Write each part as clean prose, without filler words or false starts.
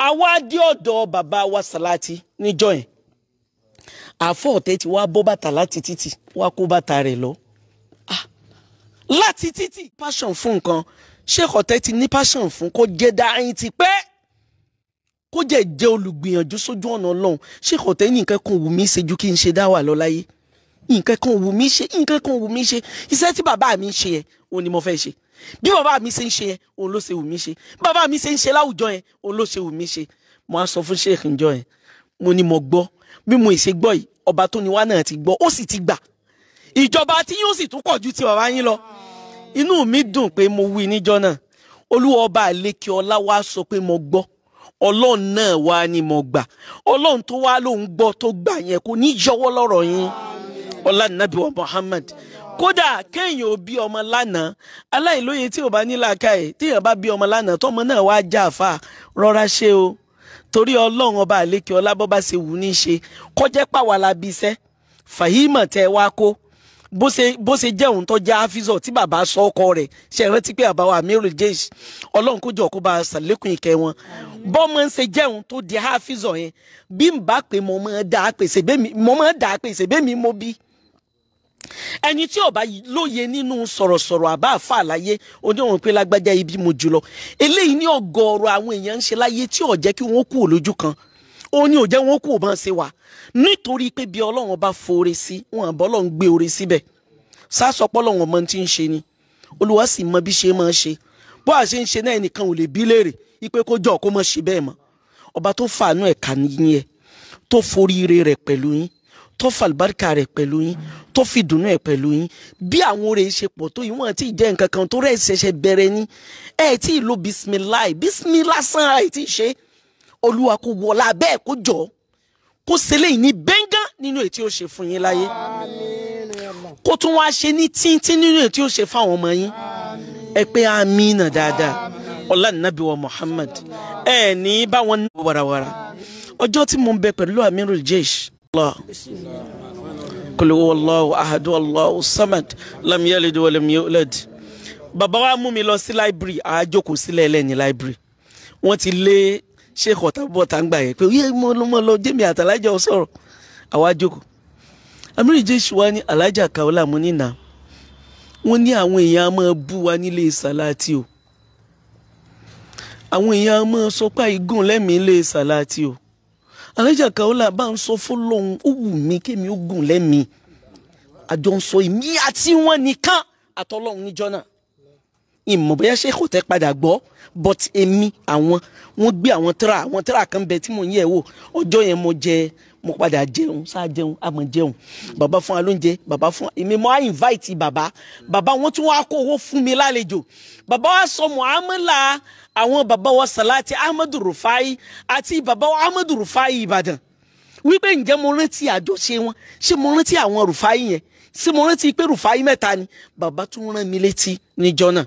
àwa dé ọ̀dọ̀ bàbá wa Sàláàtì níjọ́ yẹn àfọ̀ ọ̀tẹ̀ tí wàá bọ́ bàtà láti títì wàá kó bàtà rẹ̀ lọ láti títì passion fún nǹkan Sheikh Ọ̀tẹ̀ ti ní passion fún kó jẹ́ dáhìn ti pẹ́ kó jẹ́ olùgbìyànjú sójú ọ̀nà Ọlọ́run Sheikh Ọ̀tẹ̀ ní nǹkan kan wù mí ṣe ju kí n ṣe dá wà lọ láyé nǹkan kan wù mí ṣe iṣẹ́ tí bàbá mi ṣe yẹn òun ni mo fẹ́ ṣe bí bàbá mi ṣe ń ṣe yẹn òun ló ṣe wù mí ṣe bàbá mi ṣe ń ṣe láwùjọ yẹn òun ló ṣe wù mí ṣe mo á sọ fún Sheikh njọ yẹn mo ní mo gbọ́ bí mo ṣe gbọ́ yìí ọba tó ní wá náà ti gbọ́ ó sì ti gbà ìjọba tí yóò sì tún pọ̀ ju ti bàbá yín lọ inú mi dùn pé mo wí níjọ́ náà Olúwa ọba àlékè ọlá wá sọ pé mo gbọ́ Ọlọ́run náà wá ní mo gbà Ọlọ́run tó wá lóun gbọ́ tó gbà yẹn kò ní yọwọ́ lọ́rọ̀ yín ọlá nàbí wa Muhammad kódà kéèyàn ò bí ọmọ lánàá aláìlóye tí ò bá ní làákàyè téèyàn bá bí ọmọ lánàá tọmọ náà wá já àfà rọra ṣe o torí Ọlọ́run ọba àlékè ọlá bọ́ bá ṣe wù ní ṣe kọjẹ́ pàwàlà bí iṣẹ́ fàhímọ̀ tẹ́ wá kó bó ṣe jẹ́ òun tó jẹ́ àfíìsọ̀ tí bàbá sọ ọkọ rẹ̀ ṣe rántí pé àbáwá Amirul Jaysh Ọlọ́run kó jọ kó bá ṣàlékún ìkẹ́ wọn bọ́mọ ń ṣe jẹ́ òun tó di àfíìsọ̀ yẹn bí n bá pè mo máa dà á pè ṣèbé mi mo bí ẹni tí ó bá lóye nínú sọ̀rọ̀sọ̀rọ̀ àbá àfa àlàyé oníwọ̀n pé lágbájá ibi mo jùlọ eléyìí ní ọ̀gọ̀ọ̀rọ̀ àwọn èèyàn ń ṣe láyé tí ó jẹ́ kí wọ́n kú lójú kan ó ní ó jẹ́ wọ́n kú bá ń ṣe wà nítorí pé bí Ọlọ́run bá foore sí wọn àbọ̀ Ọlọ́run gbé oore síbẹ̀ sásọpọ̀ Ọlọ́run ọmọ tí ń ṣe ni Olúwa sì mọ bí ṣe máa ń ṣe bó a ṣe ń ṣe náà ẹnìkan ò lè bí léèrè ipe kó jọ kó mọ̀ ṣe bẹ́ẹ̀ mọ́ ọba tó fàánú ẹ̀ka nìyí ẹ tó foríire rẹ̀ pẹ̀lú yín tó fàlùbáríkà rẹ̀ pẹ̀lú yín tó fi dùnú ẹ̀ pẹ̀lú yín bí àwọn oore ṣe pọ̀ tó yín wọ́n ti jẹ́ nǹkan kan tó rẹ̀ ṣẹ̀ṣẹ̀ bẹ̀rẹ̀ ní ẹ̀ tí ì lo bisimilayi sàn ẹ̀ tí ì ṣe Olúwa kó wọlá bẹ́ẹ̀ kó jọ kó ṣẹlẹ̀ yìí ní bẹ́ngàn nínú èyí tí ó ṣe fún yín láyé kó tún wá ṣe ní tíntín nínú èyí tí ó ṣe fáwọn ọmọ yín ẹ pé amínà dáadáa ọlá nàbí wa Muhammad ẹ ní báwọn ní warawara ọjọ́ tí mo ń bẹ pẹ̀lú Amirul Jaysh Allah Qul huwallahu ahad Allahu samad lam yalid wa lam yulad bàbá wa mú mi lọ sí library àjókòó sílẹ̀ ẹlẹ́ni library wọ́n ti lé Sheikh Ọ̀tà bọ́ta ń gbà yẹn pé yé mo lọ jẹ́mi àtàlájà sọ̀rọ̀ àwa jókòó Amirul Jaysh wa ní alájà Kaola mo ní nà wọ́n ní àwọn èèyàn máa bú wa nílé Sàláàtì o àwọn èèyàn máa sọ pé igun lẹ́mìí ilé Sàláàtì o alájà Kaola bá ń sọ fọlọ́hún ó wù mí kémi ó gùn lẹ́mìí àjọ ń sọ èmi àti wọn nìkan àtọ́lọ́hún níjọ́ náà ìmọ̀ bóyá Sheikh Ọ̀tẹ̀ padà gbọ́ but èmi àwọn wọ́n gbé àwọn tíra kan bẹ tí mo ń yẹ̀ wò ọjọ́ yẹn mo padà jẹun sáà jẹun àmọ́ jẹun bàbá fún wa lóúnjẹ bàbá fún wa èmi mo á invite bàbá wọn tún wá kó owó fún mi lálejò bàbá wa sọ muamala àwọn bàbá wa Sàláàtì Ahmadu Rufai àti bàbá wa Ahmadu Rufai Ìbàdàn wípé ǹjẹ́ mo rántí àjọṣe wọn ṣé mo rántí àwọn Rufai yẹn ṣé mo rántí pé Rufai mẹ́ta ni bàbá tún rán mi létí níjọ́ náà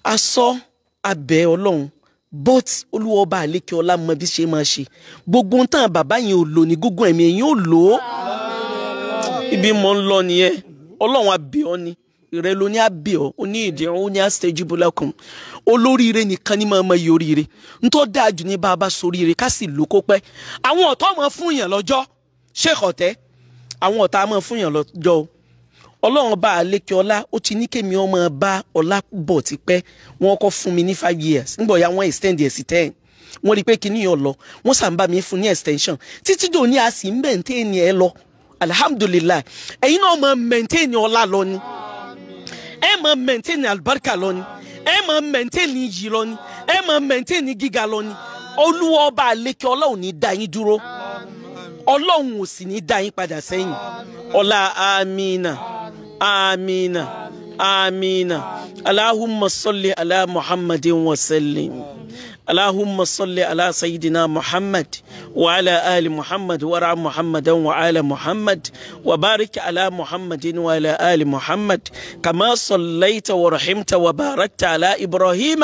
a sọ abẹ Ọlọ́run but Olúwa ọba àlékè ọlá mọ bí ṣe máa ṣe gbogbo ń tàn bàbá yẹn ò lò ní gúngún ẹ̀mí ẹ̀yìn ò lò ó ibi mọ̀ ń lọ nìyẹn Ọlọ́run abẹ ọ ni ìrẹ ló ní abẹ ọ ó ní ìdí ọ ní astajibu lakum olóríire nìkan ní máa mọ iye oríire ntọ́ dáa jù ní bá a bá soríire ká sì lò kó pẹ́ àwọn ọ̀tá máa fún yàn lọ́jọ́ Sheikh Ọ̀tẹ̀ àwọn ọ̀tá máa fún yàn lọ́jọ́ o Ọlọ́run bá àlékè ọlá ó ti ní kémi ọmọ bá ọlá bọ̀ ti pẹ́ wọ́n kọ́ fún mi ní 5 years nígbà ya wọ́n extend ẹ̀ sí 10 wọ́n rí i pé kíní yàn lọ wọ́n sàǹbà mi fún ní extension títí dò ní a sì ń maintain ẹ lọ alhamdulillah ẹ̀yin náà máa maintain ọlá lọ ni ẹ máa maintain albarka lọ ni ẹ máa maintain iyì lọ ni ẹ máa maintain gíga lọ ni Olúwa ọba àlékè ọlá ò ní dá yín dúró Ọlọ́run ò sì ní dá yín padà sẹ́yìn ọlá amina. آمين آمين اللهم صل على محمد وسلم اللهم صل على سيدنا محمد وعلى آل محمد وارحم محمدا وعلى محمد وبارك على محمد وعلى آل محمد كما صليت ورحمت وباركت على إبراهيم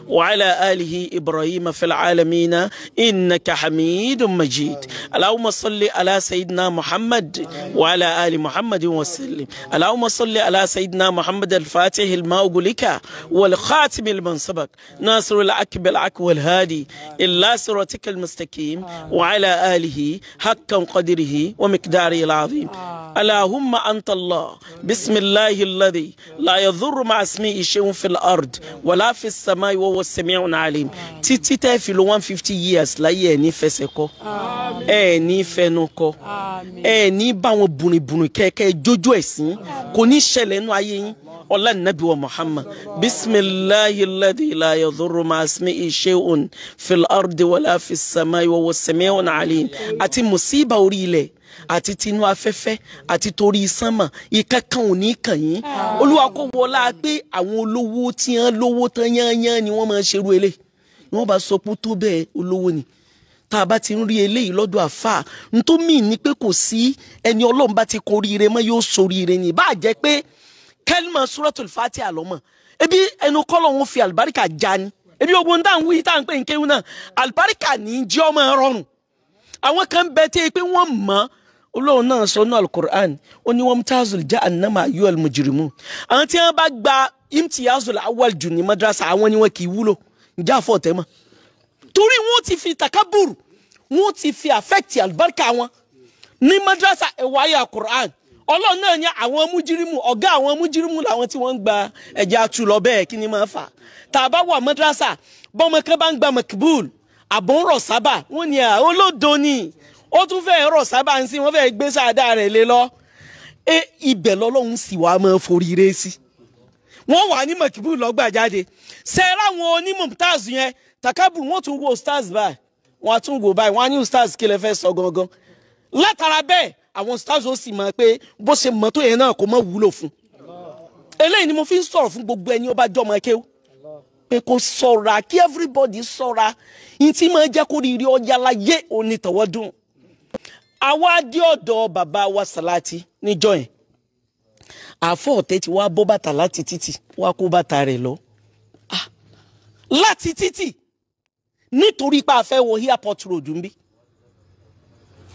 وعلى آله إبراهيم في العالمين إنك حميد مجيد. اللهم صل على سيدنا محمد وعلى آل محمد وسلم. اللهم صل على سيدنا محمد الفاتح الماء لك والخاتم لمن سبق ناصر الحق بالحق والهادي إلا صراطك المستقيم وعلى آله حقا قدره ومقداره العظيم. اللهم أنت الله بسم الله الذي لا يضر مع اسمه شيء في الأرض ولا في السماء وهو السميع العليم. تيتي في 150 years لا يني فسكو ni fẹnukọ ni bá wọn bunibuni kẹkẹ jojo ẹsìn kò ní ṣẹlẹ̀ nínú ayé yín ọlá nàbí wa Muhammad bisimilahi alladhi la yadurru ma ismihi shay'un fil ardi wala fis samai wa huwa as-sami'un alim. àti musiba orí ilẹ̀ àti tinú afẹ́fẹ́ àti torí sánmà ìkankan ò ní kàn yín. Olúwa kó wọlá pé àwọn olówó tí wọ́n lówó tán yányán ni wọ́n máa ń ṣerú eléyìí ni wọ́n bá sọ pé tó bẹ́ẹ̀ olówó ni. tá a bá ti ń rí eléyìí lọ́dọ̀ àfà n tó mì ní pé kò sí ẹni Ọlọ́run bá ti kọ oríire mọ́ yóò soríire ni. bá a jẹ́ pé kẹ́límà Suratul Fatiha lọ́mọ ebi ẹnu kọ́lọ̀ wọn fi àlùbáríkà já ni ebi ogun tá à ń wí tá à ń pè ń kéwù náà àlùbáríkà ní í jẹ́ ọmọ rọrùn. àwọn kan bẹ tẹ́ pé wọ́n mọ̀ Ọlọ́run náà sọ ní Al-Qur'an ó ní wamtazul jahannama ayyuhal mujrimun. àwọn tí wọ́n bá gba imtiyazul awwal jù ní madrasa àwọn ni wọn kì í wúlò ǹjẹ́ àfọ̀ tẹ́ mọ̀ torí wọn ti fi takaburu wọn ti fi affect albarka wọn ní madrasa ẹwàyà Qur'an. Ọlọ́run náà ní àwọn mujirimu ọ̀gá àwọn mujirimu làwọn tí wọ́n ń gba ẹ̀jẹ̀ atu lọ bẹ́ẹ̀ kí ni máa fà. tá a bá wà madrasa bọ́mọ kan bá ń gba makbul àbọ̀ ń rọ̀ sábà wọ́n ní olódo ni ó tún fẹ́ rọ̀ sábà ń sìn wọ́n fẹ́ gbé sáadá rẹ̀ lé lọ. ibẹ̀ lọ́lọ́run sì wá máa forí ré sí. wọ́n wà ní makbul lọ́gbà jáde sẹ́ẹ̀rẹ́ àwọn onímọ̀tàz yẹn takaburu wọ́n tún wo stars báyìí wọ́n tún wo báyìí wọ́n á ní stars kí lè fẹ́ sọ gangan. látara bẹ́ẹ̀ àwọn stars ó sì mọ̀ pé bó ṣe mọ̀ tó yẹn náà kò mọ̀ wúlò fún. eléyìí ni mo fi ń sọ̀rọ̀ fún gbogbo ẹni ó bá jọ́ ọmọ kéwú pé kó ṣọ́ra kí everybody ṣọ́ra yín tí máa jẹ́ kó rí rí ọjà láyé òní tọwọ́dún. àwa dé ọ̀dọ̀ bàbá wa Sàláàtì níjọ́ yẹn àfọ̀ ọ̀tẹ̀ tí wàá bọ́ bàtà láti títì wàá kó bàtà rẹ̀ lọ láti títì nítorí pé a fẹ́ wọ airport road ń bí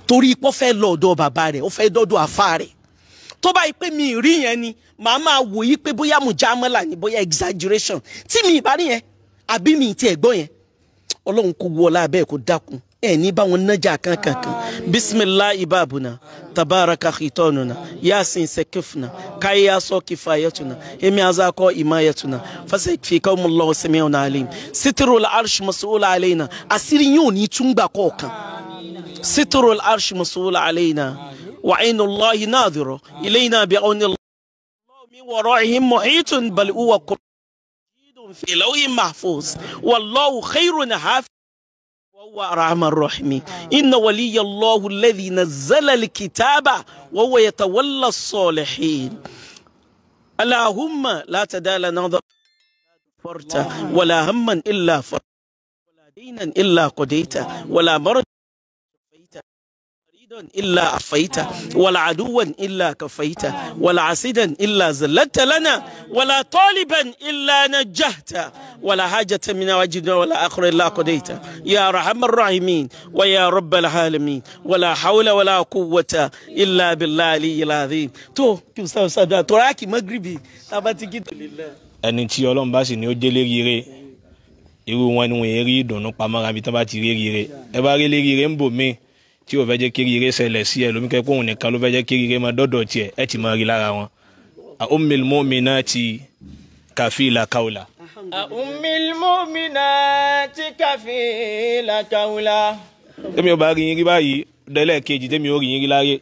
torí pé ó fẹ́ lọ ọ̀dọ̀ bàbá rẹ̀ ó fẹ́ dọ́dọ̀ àfà rẹ̀ tó bá yí pé mi rí yẹn ni màá máa wò yí pé bóyá mujamala ni bóyá exaggeration tí mi ìbá rí yẹn àbí mi ti ẹ̀gbọ́n yẹn Ọlọ́run kò wọlá bẹ́ẹ̀ kó dákun ní bá wọn nájà kankan bisimilahi ibabuna tabaraka khitonuna yasin sekifna kaya so kifayatuna emi azako imayatuna fasakfikumullahu sami'un alim sitrul arsh mas'ul alaina asiri yóò ní túngbà kọ̀ọ̀kan sitrul arsh mas'ul alaina wa ainullahi nadhira ilayna bi'awnillah min wara'ihim muhitun bal huwa fi lawhin mahfuz wallahu khairun hafiz وهو أرحم الراحمين إن ولي الله الذي نزل الكتاب وهو يتولى الصالحين اللهم لا تدع لنا فرت ولا هما إلا فرت ولا دينا إلا قضيت ولا مرض إلا عفيت ولا عدوا إلا كفيت ولا عسيدا إلا زلت لنا ولا طالبا إلا نجحت ولا حاجة من وجدنا ولا آخر إلا قضيت يا أرحم الراحمين ويا رب العالمين ولا حول ولا قوة إلا بالله العلي العظيم. تو كيف سأصدق تراكي مغربي تباتي كده لله. ẹni tí Ọlọ́run bá sì ní ó jẹ́lé rire irú wọn ni wọ́n rí ìdùnnú pamọ́ra bí tán bá ti rí rire ẹ bá rí rire ń bò mí tí ó fẹ́ jẹ́ kí rire ṣẹlẹ̀ sí ẹ lómi kẹ́ pé òun nìkan ló fẹ́ jẹ́ kí rire máa dọ́dọ̀ tiẹ̀ ẹ ti máa rí lára wọn. Ummul mu'minati kafila kaula. Ummul mu'minati kafila kaula. tẹ́mi ò bá rí yín rí báyìí dẹ́lẹ̀ kejì tẹ́mi ò rí yín rí láyé.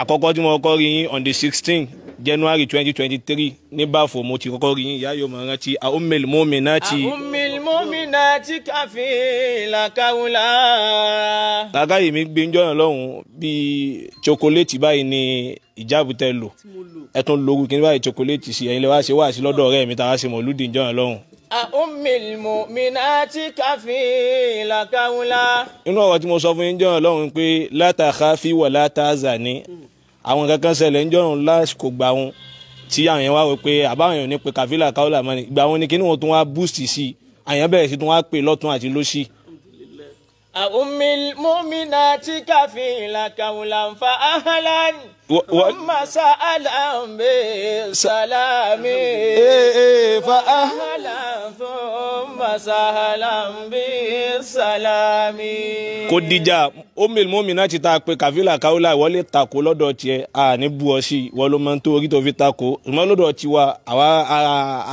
àkọ́kọ́ tí mo kọ́ rí yín on the 16 January 2023 ní Báfò mo ti kọ́kọ́ rí yín ìyá yóò máa rántí Ummul mu'minati. Ummul mu'minati kafila kaula. Kàkà yìí mi gbé ń jọ́nà lọ́hùn bíi chocolate báyìí ni ìjáàbù tẹ́ lò ẹ tún lóru kí ní báyìí chocolate sí ẹ̀yin lè wá sí lọ́dọ̀ ọ̀rẹ́ mi tá a ṣe mọ̀lúdì ń jọ́nà lọ́hùn Ummil mu'minati kafila kaula. inú ọ̀rọ̀ tí mo sọ fún yín jọ́ Ọlọ́run pé la takhafi wa la tahzani àwọn kankan ṣẹlẹ̀ ń jọ́rùn lásìkò gbà wọn tí àwọn yẹn wá rò pé àbáwọn yẹn ní pé kàfílà káwọlà mọ́ni ìgbà wọn ni kí ni wọn tún wá boost sí àyàn bẹ̀rẹ̀ sí tún wá pè lọ́tún àti lósì. Ummil mu'minati kafila kaula fa ahlan thumma sa'alan bi salami. fa Ahlan thumma sa'alan bi salami. kò dìjà Ummil Mu'minati ta pé kàfílà káwọlà wọlé takò lọ́dọ̀ tiẹ̀ a ní bú ọ sí wọ́n ló máa ń tó orí tó fi takò ìmọ̀ lọ́dọ̀ tiwa àwa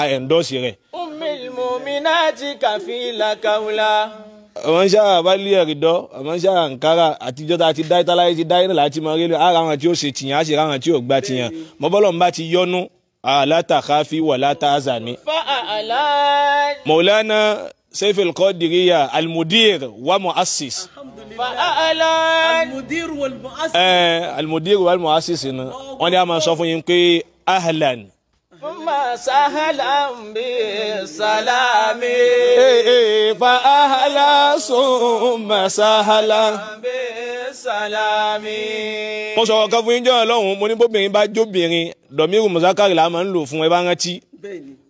a endorse rẹ̀. Ummil mu'minati kafila kaula. àwọn ṣáà bá lé ẹ̀rí dọ́ àwọn ṣáà Ankara àtijọ́ tá a ti dá ìtàláyé ti dá iná láti máa rí lọ ara àwọn tí ó ṣe tìyàn á ṣe ráwọn tí ò gbà tìyàn mọ́bọ́lọ́ ń bá ti yọnu la takhafi wa la tahzani. Fa'alan Maulana Saif al-Qadiriyya al-Mudir wa Muassis. fa'alan المدير والمؤسس Al-Mudir wa Muassis ni wọ́n ní a máa sọ fún yín pé ahlan. thumma sa'alan bi salami. fa ahla summa sahla. Bi salami. mo sọ̀rọ̀ kan fún yín jọ́ Ọlọ́run mo ní bóbìnrin bá jóbìnrin dọ̀míìrù mùsákàrì la máa ń lò fún ẹ bá rántí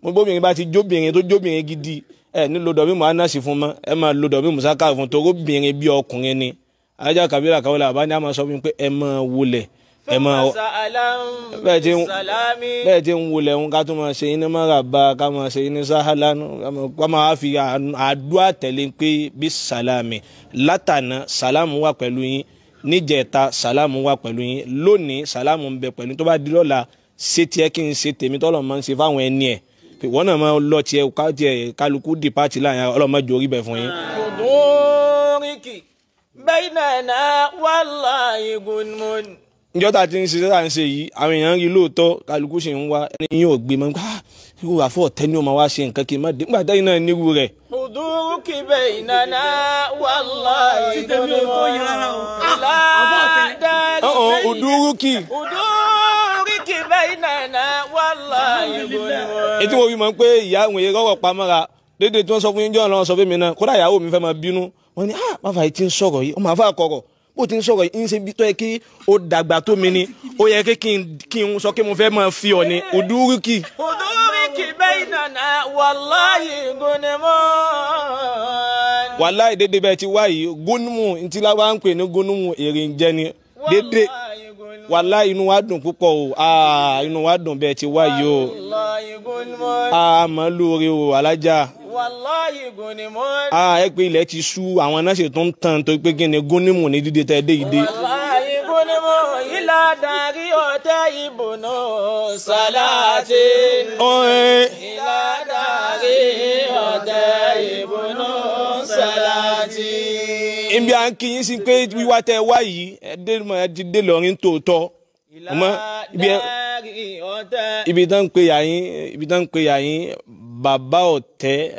mo ní bóbìnrin bá ti jóbìnrin tó jóbìnrin gidi ẹ nílò dọ̀míìrù anásì fún mọ́ ẹ máa lo dọ̀míìrù mùsákàrì fún torí obìnrin bí ọkùnrin ni ajá kàbílà káwọlà àbá ní a máa sọ fún mi pé ẹ máa wọlẹ̀ ẹ máa Thumma sa'alan bẹ́ẹ̀ bi tí ń wọlẹ̀ ń ká tó máa ṣe iná máa rà bá ká máa ṣe iná sáhálà ká máa fi àdúrà tẹ̀lé pé bí sàlámì látànà sàlámù wà pẹ̀lú yín níjẹta sàlámù wà pẹ̀lú yín lónìí sàlámù ń bẹ pẹ̀lú tó bá di lọ́la ṣé tiẹ̀ kí n ṣe tèmi tọ́lọ̀ máa ń ṣe fáwọn ẹni ẹ̀ pé wọ́n náà máa lọ tiẹ̀ kálukú di pàtì láàyè ọlọ́mọdé orí bẹ̀ fún yín. Huduriki baynana wallahi gunmun. níjọ́ tá a ti ń ṣiṣẹ́ tá à ń ṣe yìí àwọn èèyàn rí lóòótọ́ kálukú ṣe ń wá ẹni yín ò gbé mọ́ irú àfọ̀ ọ̀tẹ́ ni ó máa wá ṣe nǹkan kí n má dé nígbà tẹ́yìn náà nírú rẹ̀. Huduriki baynana wallahi gunmun. Uduruki Huduriki baynana wallahi gunmun. ètò wo fi mọ̀ pé ìyá àwọn èèyàn rọ̀rọ̀ pamọ́ra dédé tí wọ́n sọ fún yín jọ́ ọ̀nà sọ fún mi náà kódà ìyàwó mi fẹ́ máa bínú wọ́n ní bàbá yìí ti ń sọ̀rọ̀ yìí ọmọ àfa kọ̀rọ̀ bó ti ń sọ̀rọ̀ yìí ń ṣe bí tó yẹ kí ó dàgbà tó mi ni ó yẹ kí n sọ pé mo fẹ́ máa fi ọ ní Uduruki. Huduriki baynana wallahi gunmun. wàláì dédé bẹ́ẹ̀ ti wá yìí gónúmù ntí láwa ń pè ní gónúmù èrè ń jẹ ni dédé wàláì inú wa dùn púpọ̀ o inú wa dùn bẹ́ẹ̀ ti wá yìí o Wallahi gunmun. mọ̀ lóore o alájà Wallahi gunmun. ẹ pé ilẹ̀ ti sú àwọn náà ṣe tó ń tàn tó pé kí ni gónúmù ní dídé tẹ́ dé yìí dé. Wallahi gunmun ila dari ibùnú salati. Ila dari ibùnú salati. ibi à ń kí yín sí pé wíwá tẹ́ wá yìí ẹ ti dé lọ́rin tòótọ́ ibi tán ń pè yà yín bàbá ọ̀tẹ́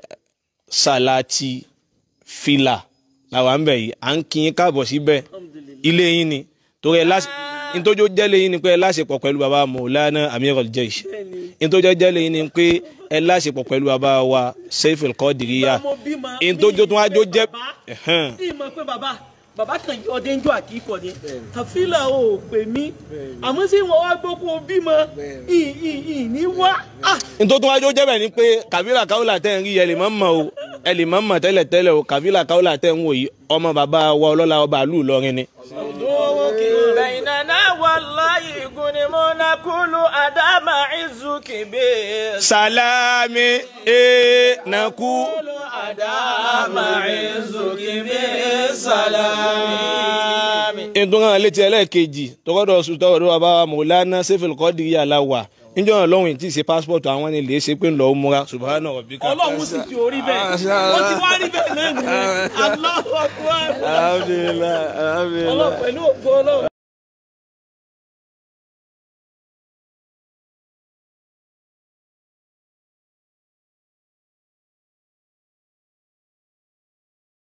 Salati fìlà làwọn à ń bẹ̀ yìí à ń kí yín káàbọ̀ síbẹ̀ ilé yín ni torí ẹ ntójó jẹ́lé yín ni pé ẹ láṣepọ̀ pẹ̀lú bàbá Maulana Amirul Jaysh ntójó jẹ́lé yín ni pé ẹ láṣepọ̀ pẹ̀lú bàbá wa Saif al-Qadiriyya ntójó tó wájú jẹ́. bàbá kan ọdẹ ń jọ àkíkọ ni kàfílà ò pè mí àmọ́ sí wọn wá gbọ́ kó bímọ ní wá. nítorí tó wájú jẹ́ bẹ̀ ni pé kàfílà káwọ́là tẹ̀ ń rí ẹ lè má mọ̀ o ẹ lè má mọ̀ tẹ́lẹ̀ o kàfílà káwọ́là tẹ̀ ń wò yìí ọmọ bàbá wa ọlọ́lá ọba àlù Ìlọrin ni. Huduriki baynana wallahi gunmun nakulu adama izuki bi salami naku adama izuki bi salami. ìdúnrán létí ẹlẹ́ẹ̀kejì tọkọ́dọ̀ sùtọ́rọ̀ bàbá Maulana Saif al-Qadiriyya aláwà níjọ́ náà lọ́hùn tí ì ṣe pásítọ̀tù àwọn ni lè ṣe pé ńlọ múra subhana rabbika. Ọlọ́run sì ti orí bẹ́ẹ̀ ó ti wá rí bẹ́ẹ̀ lẹ́nu Allahu Akbar. alhamdulillah. Ọlọ́run pẹ̀lú ògo Ọlọ́run.